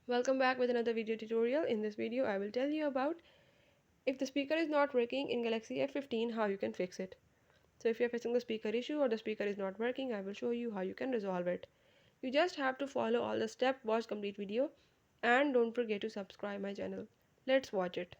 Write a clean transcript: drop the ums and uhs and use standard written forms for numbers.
Welcome back with another video tutorial. In this video, I will tell you about if the speaker is not working in Galaxy F15, how you can fix it. So if you're facing the speaker issue or the speaker is not working, I will show you how you can resolve it. You just have to follow all the steps, watch complete video, and don't forget to subscribe my channel. Let's watch it.